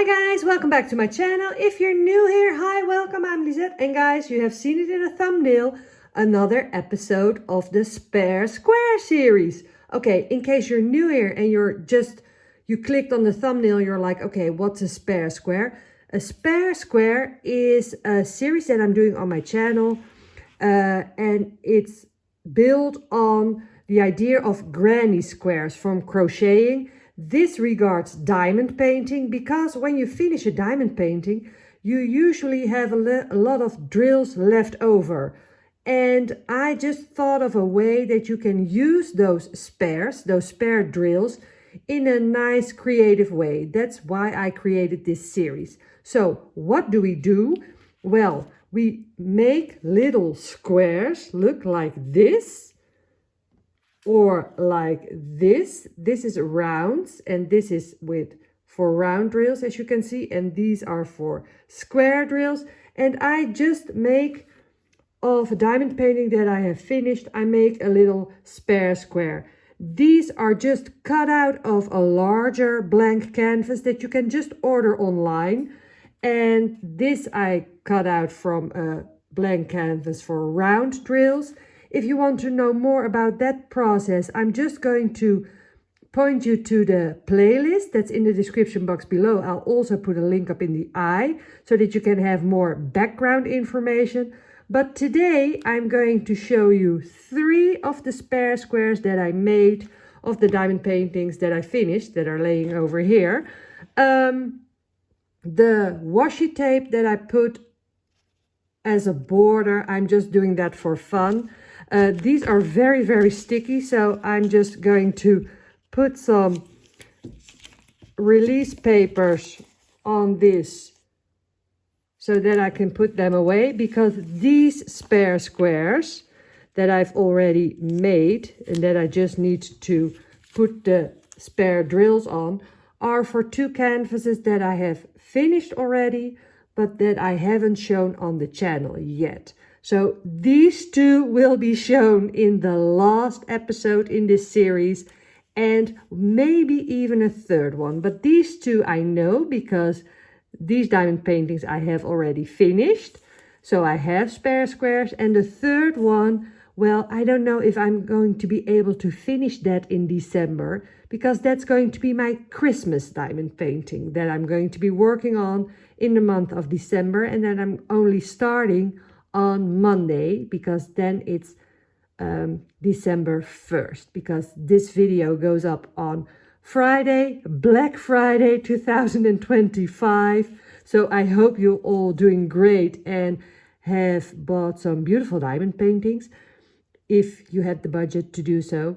guys, welcome back to my channel. If you're new here, hi, welcome, I'm Lisette. And guys, you have seen it in a thumbnail, another episode of the Spare Square series. Okay, in case you're new here and you clicked on the thumbnail, you're like, okay, what's a spare square? A spare square is a series that I'm doing on my channel, and it's built on the idea of granny squares from crocheting. This regards diamond painting, because when you finish a diamond painting, you usually have a lot of drills left over. And I just thought of a way that you can use those spare drills, in a nice creative way. That's why I created this series. So what do? Well, we make little squares look like this. Or like this. This is rounds, and this is for round drills, as you can see, and these are for square drills. And I just make of a diamond painting that I have finished, I make a little spare square. These are just cut out of a larger blank canvas that you can just order online. And this I cut out from a blank canvas for round drills. If you want to know more about that process, I'm just going to point you to the playlist that's in the description box below. I'll also put a link up in the eye so that you can have more background information. But today I'm going to show you 3 of the spare squares that I made of the diamond paintings that I finished, that are laying over here. The washi tape that I put as a border, I'm just doing that for fun. These are very, very sticky, so I'm just going to put some release papers on this so that I can put them away, because these spare squares that I've already made and that I just need to put the spare drills on are for 2 canvases that I have finished already, but that I haven't shown on the channel yet. So these 2 will be shown in the last episode in this series, and maybe even a 3rd one. But these 2 I know, because these diamond paintings I have already finished. So I have spare squares. And the 3rd one, well, I don't know if I'm going to be able to finish that in December, because that's going to be my Christmas diamond painting that I'm going to be working on in the month of December. And then I'm only starting on Monday, because then it's December 1st, because this video goes up on Friday, Black Friday 2025. So I hope you're all doing great and have bought some beautiful diamond paintings, if you had the budget to do so.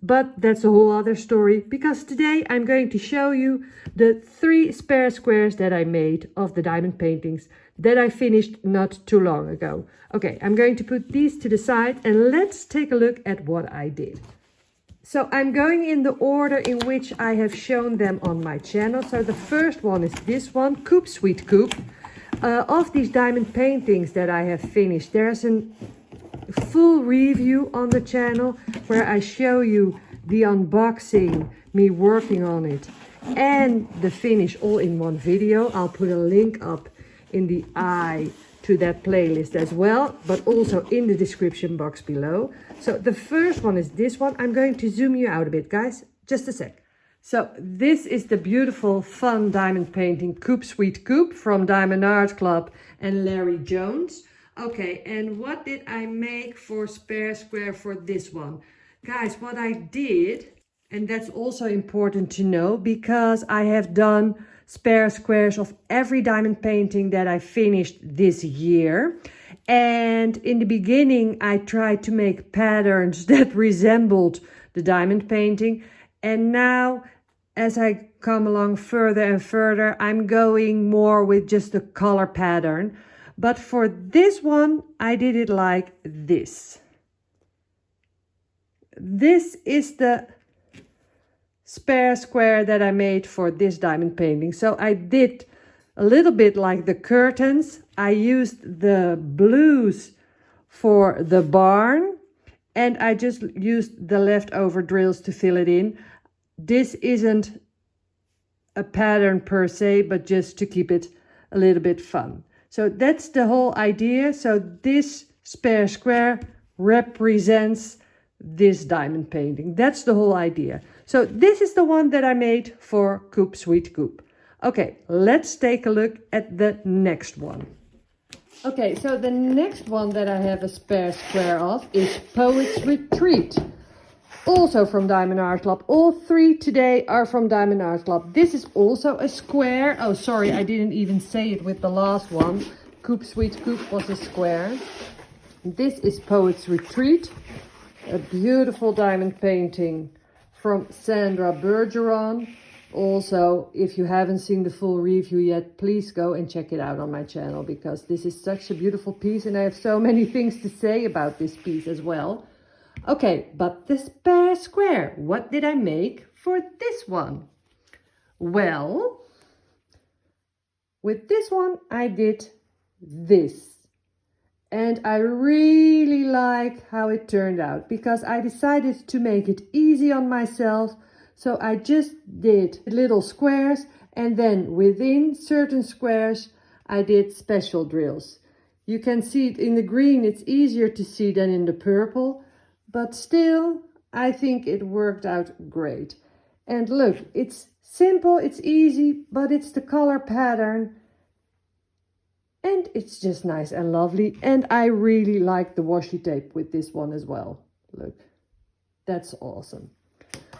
But that's a whole other story, because today I'm going to show you the 3 spare squares that I made of the diamond paintings that I finished not too long ago. Okay, I'm going to put these to the side and let's take a look at what I did. So I'm going in the order in which I have shown them on my channel. So the first one is this one, Coop Sweet Coop. Of these diamond paintings that I have finished, there's a full review on the channel where I show you the unboxing, me working on it, and the finish all in one video. I'll put a link up in the eye to that playlist as well, but also in the description box below. So the first one is this one. I'm going to zoom you out a bit, guys, just a sec. So this is the beautiful, fun diamond painting Coop Sweet Coop from Diamond Art Club and Larry Jones. Okay, and what did I make for spare square for this one? Guys, what I did, and that's also important to know, because I have done spare squares of every diamond painting that I finished this year. And in the beginning, I tried to make patterns that resembled the diamond painting. And now, as I come along further and further, I'm going more with just the color pattern. But for this one, I did it like this. This is the spare square that I made for this diamond painting. So I did a little bit like the curtains. I used the blues for the barn, and I just used the leftover drills to fill it in. This isn't a pattern per se, but just to keep it a little bit fun. So that's the whole idea. So this spare square represents this diamond painting. That's the whole idea. So this is the one that I made for Coop Sweet Coop. Okay, let's take a look at the next one. Okay, so the next one that I have a spare square of is Poet's Retreat. Also from Diamond Art Club. All three today are from Diamond Art Club. This is also a square. Oh, sorry, I didn't even say it with the last one. Coop Sweet Coop was a square. This is Poet's Retreat. A beautiful diamond painting from Sandra Bergeron. Also, if you haven't seen the full review yet, please go and check it out on my channel, because this is such a beautiful piece and I have so many things to say about this piece as well. Okay, but the spare square, what did I make for this one? Well, with this one I did this. And I really like how it turned out, because I decided to make it easy on myself. So I just did little squares, and then within certain squares I did special drills. You can see it in the green, it's easier to see than in the purple. But still, I think it worked out great. And look, it's simple, it's easy, but it's the color pattern. And it's just nice and lovely. And I really like the washi tape with this one as well. Look, that's awesome.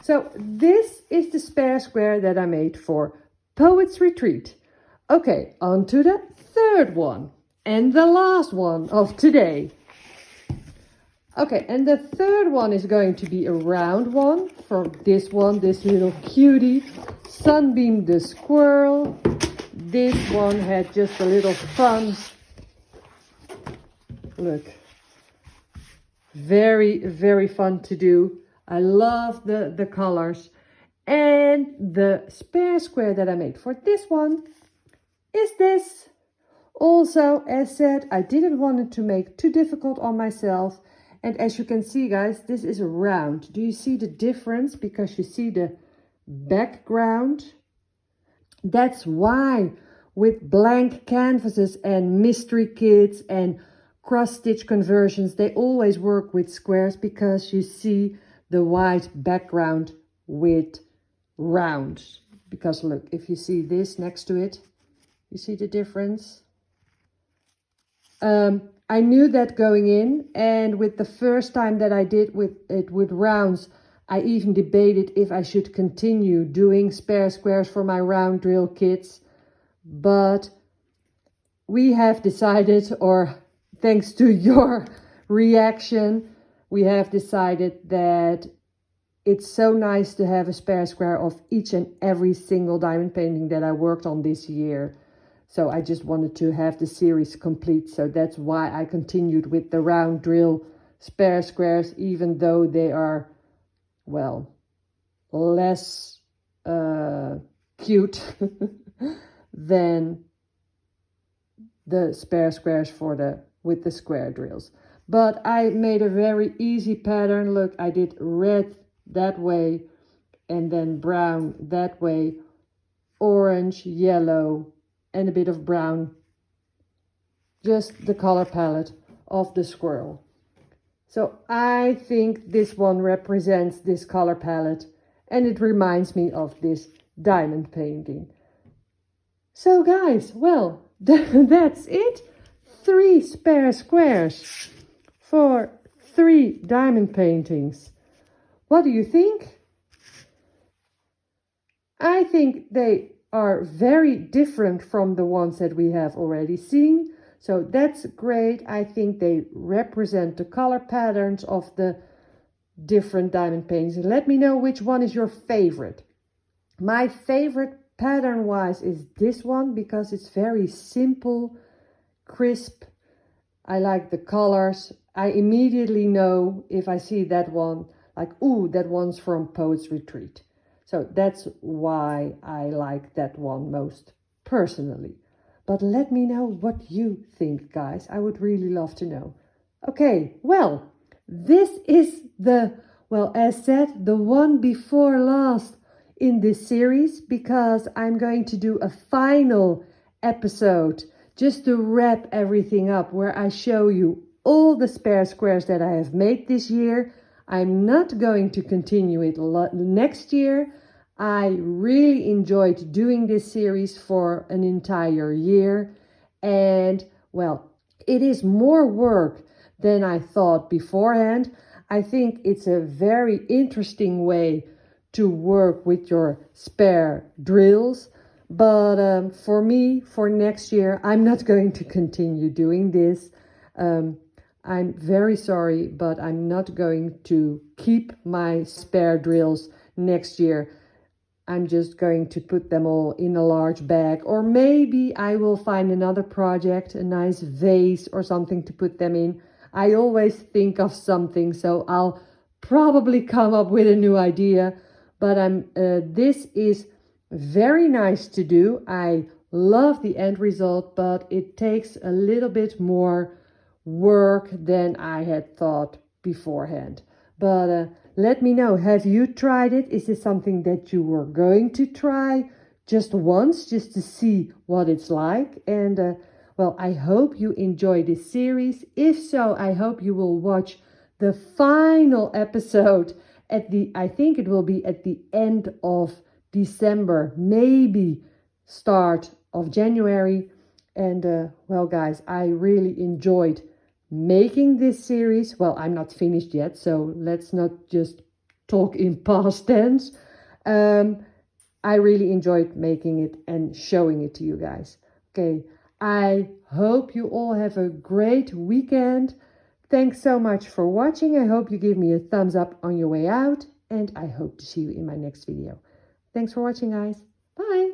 So this is the spare square that I made for Poet's Retreat. Okay, on to the third one. And the last one of today. Okay, and the third one is going to be a round one for this one, this little cutie, Sunbeam the squirrel. This one had just a little fun. Look, very, very fun to do. I love the colors. And the spare square that I made for this one is this. Also, as said, I didn't want it to make too difficult on myself. And as you can see, guys, this is a round. Do you see the difference? Because you see the background. That's why with blank canvases and mystery kits and cross-stitch conversions, they always work with squares, because you see the white background with round. Because look, if you see this next to it, you see the difference? I knew that going in, and with the first time that I did with it with rounds, I even debated if I should continue doing spare squares for my round drill kits. But we have decided, or thanks to your reaction, we have decided that it's so nice to have a spare square of each and every single diamond painting that I worked on this year. So I just wanted to have the series complete. So that's why I continued with the round drill spare squares, even though they are, well, less cute than the spare squares with the square drills. But I made a very easy pattern. Look, I did red that way, and then brown that way, orange, yellow, and a bit of brown, just the color palette of the squirrel. So I think this one represents this color palette, and it reminds me of this diamond painting. So guys, well, that's it. 3 spare squares for 3 diamond paintings. What do you think? I think they are very different from the ones that we have already seen. So that's great. I think they represent the color patterns of the different diamond paintings. Let me know which one is your favorite. My favorite pattern wise is this one, because it's very simple, crisp. I like the colors. I immediately know if I see that one, like, ooh, that one's from Poet's Retreat. So that's why I like that one most personally. But let me know what you think, guys. I would really love to know. Okay, well, this is the, well, as said, the one before last in this series because I'm going to do a final episode just to wrap everything up where I show you all the spare squares that I have made this year. I'm not going to continue it next year. I really enjoyed doing this series for an entire year, and well, it is more work than I thought beforehand. I think it's a very interesting way to work with your spare drills. But for me, for next year, I'm not going to continue doing this. I'm very sorry, but I'm not going to keep my spare drills next year. I'm just going to put them all in a large bag, or maybe I will find another project, a nice vase or something to put them in. I always think of something, so I'll probably come up with a new idea. But this is very nice to do. I love the end result, but it takes a little bit more work than I had thought beforehand. But let me know, have you tried it? Is this something that you were going to try just once, just to see what it's like? And well, I hope you enjoy this series. If so, I hope you will watch the final episode I think it will be at the end of December, maybe start of January. And well, guys, I really enjoyed making this series. Well, I'm not finished yet, so let's not just talk in past tense. I really enjoyed making it and showing it to you guys. Okay, I hope you all have a great weekend. Thanks so much for watching. I hope you give me a thumbs up on your way out, and I hope to see you in my next video. Thanks for watching, guys. Bye.